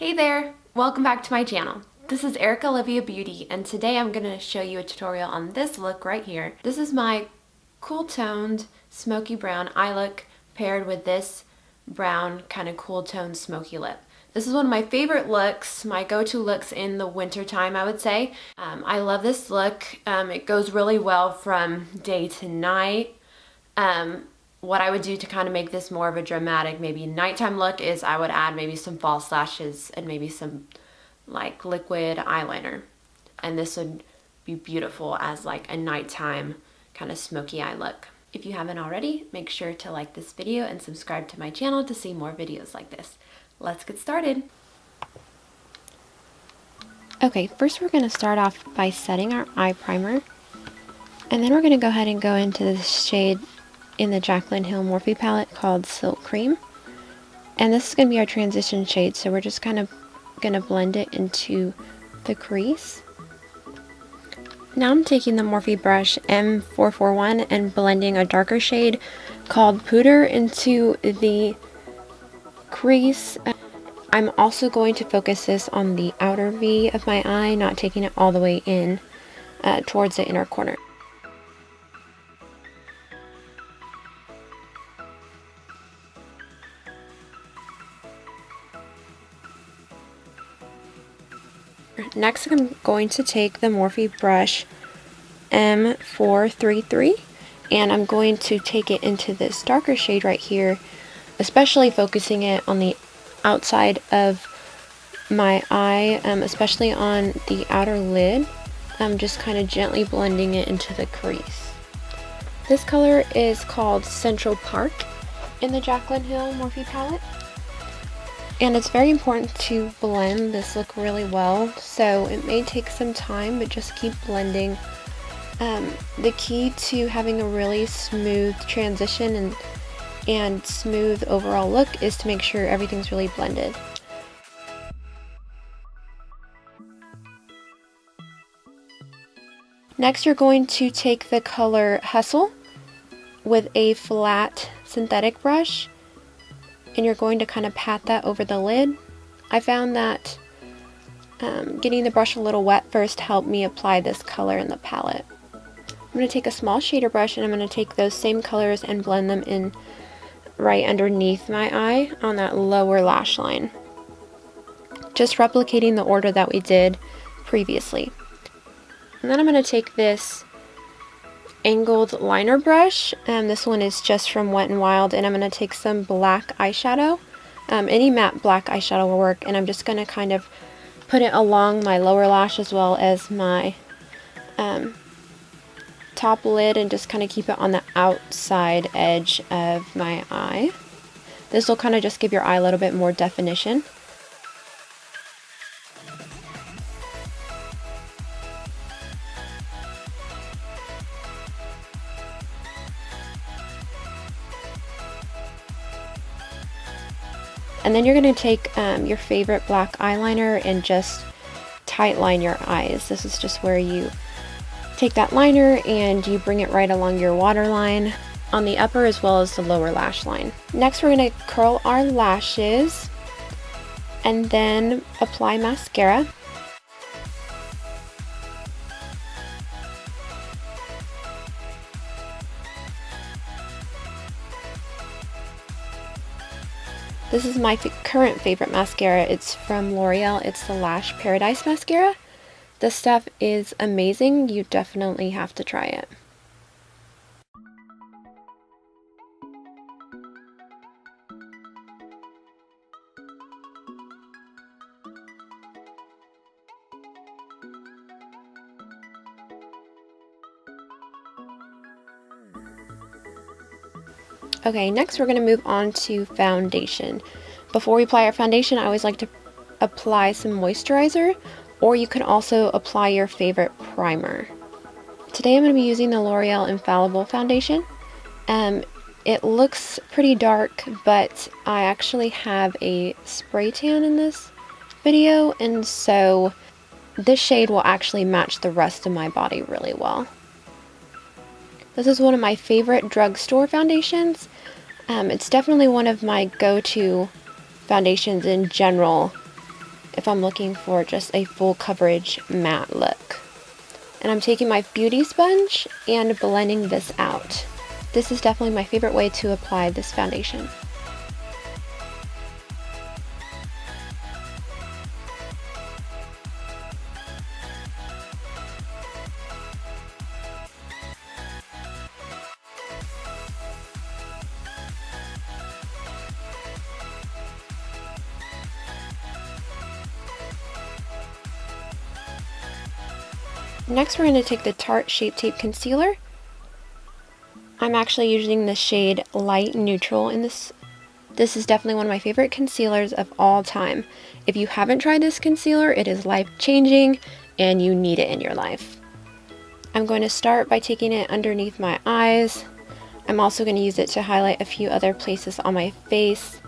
Hey there! Welcome back to my channel. This is Erica Olivia Beauty, and today I'm going to show you a tutorial on this look right here. This is my cool toned smoky brown eye look paired with this brown kind of cool toned smoky lip. This is one of my favorite looks, my go-to looks in the winter time, I would say. I love this look. It goes really well from day to night. What I would do to kind of make this more of a dramatic, maybe nighttime look is I would add maybe some false lashes and maybe some like liquid eyeliner. And this would be beautiful as like a nighttime kind of smoky eye look. If you haven't already, make sure to like this video and subscribe to my channel to see more videos like this. Let's get started. Okay, first we're going to start off by setting our eye primer. And then we're going to go ahead and go into this shade in the Jaclyn Hill Morphe palette called Silk Cream. And this is going to be our transition shade, so we're just kind of going to blend it into the crease. Now I'm taking the Morphe brush M441 and blending a darker shade called Pooter into the crease. I'm also going to focus this on the outer V of my eye, not taking it all the way in towards the inner corner. Next, I'm going to take the Morphe brush M433 and I'm going to take it into this darker shade right here, especially focusing it on the outside of my eye, especially on the outer lid. I'm just kind of gently blending it into the crease. This color is called Central Park in the Jaclyn Hill Morphe palette. And it's very important to blend this look really well, so it may take some time, but just keep blending. The key to having a really smooth transition and smooth overall look is to make sure everything's really blended. Next, you're going to take the color Hustle with a flat synthetic brush, and you're going to kind of pat that over the lid. I found that getting the brush a little wet first helped me apply this color in the palette. I'm going to take a small shader brush and I'm going to take those same colors and blend them in right underneath my eye on that lower lash line. Just replicating the order that we did previously. And then I'm going to take this angled liner brush, and this one is just from Wet n Wild, and I'm going to take some black eyeshadow. Any matte black eyeshadow will work, and I'm just going to kind of put it along my lower lash as well as my top lid, and just kind of keep it on the outside edge of my eye. This will kind of just give your eye a little bit more definition. And then you're going to take your favorite black eyeliner and just tight line your eyes. This is just where you take that liner and you bring it right along your waterline on the upper as well as the lower lash line. Next, we're going to curl our lashes and then apply mascara. This is my current favorite mascara. It's from L'Oreal. It's the Lash Paradise mascara. This stuff is amazing. You definitely have to try it. Okay, next we're going to move on to foundation. Before we apply our foundation, I always like to apply some moisturizer, or you can also apply your favorite primer. Today I'm going to be using the L'Oreal Infallible foundation. It looks pretty dark, but I actually have a spray tan in this video, and so this shade will actually match the rest of my body really well. This is one of my favorite drugstore foundations. It's definitely one of my go-to foundations in general if I'm looking for just a full coverage matte look. And I'm taking my beauty sponge and blending this out. This is definitely my favorite way to apply this foundation. Next, we're going to take the Tarte Shape Tape Concealer. I'm actually using the shade Light Neutral in this. This is definitely one of my favorite concealers of all time. If you haven't tried this concealer, it is life-changing and you need it in your life. I'm going to start by taking it underneath my eyes. I'm also going to use it to highlight a few other places on my face,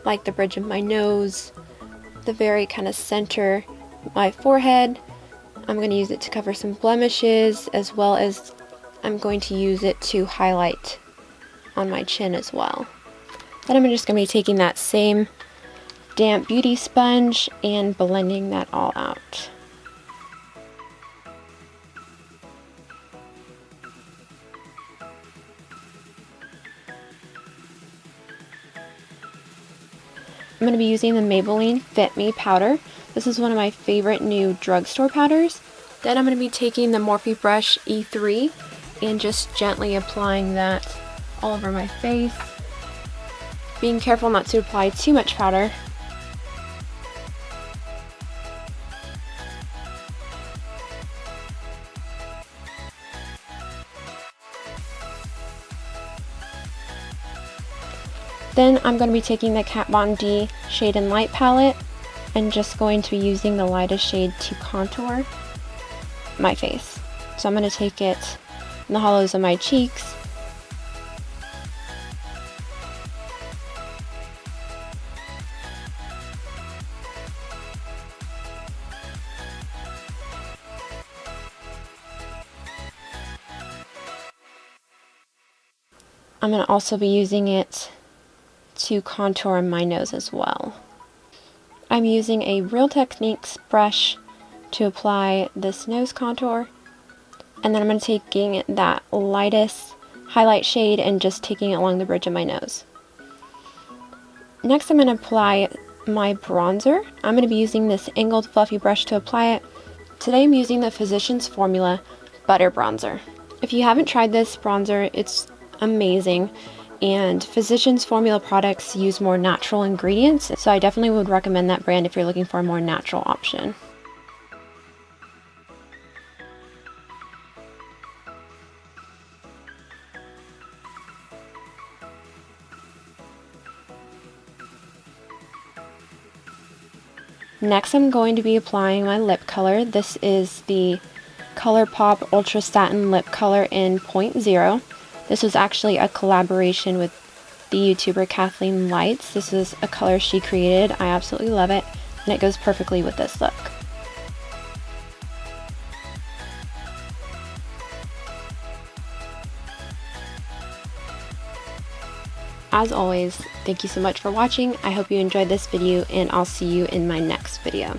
like the bridge of my nose, the very kind of center of my forehead. I'm going to use it to cover some blemishes, as well as I'm going to use it to highlight on my chin as well. Then I'm just going to be taking that same damp beauty sponge and blending that all out. I'm going to be using the Maybelline Fit Me powder. This is one of my favorite new drugstore powders. Then I'm going to be taking the Morphe brush E3 and just gently applying that all over my face. Being careful not to apply too much powder. Then I'm going to be taking the Kat Von D Shade and Light palette and just going to be using the lightest shade to contour my face. So I'm going to take it in the hollows of my cheeks. I'm going to also be using it to contour my nose as well. I'm using a Real Techniques brush to apply this nose contour, and then I'm going to be taking that lightest highlight shade and just taking it along the bridge of my nose. Next, I'm going to apply my bronzer. I'm going to be using this angled fluffy brush to apply it. Today I'm using the Physicians Formula Butter Bronzer. If you haven't tried this bronzer, it's amazing, and Physicians Formula products use more natural ingredients, so I definitely would recommend that brand if you're looking for a more natural option. Next, I'm going to be applying my lip color. This is the ColourPop Ultra Satin Lip Color in .0. This was actually a collaboration with the YouTuber Kathleen Lights. This is a color she created. I absolutely love it, and it goes perfectly with this look. As always, thank you so much for watching. I hope you enjoyed this video, and I'll see you in my next video.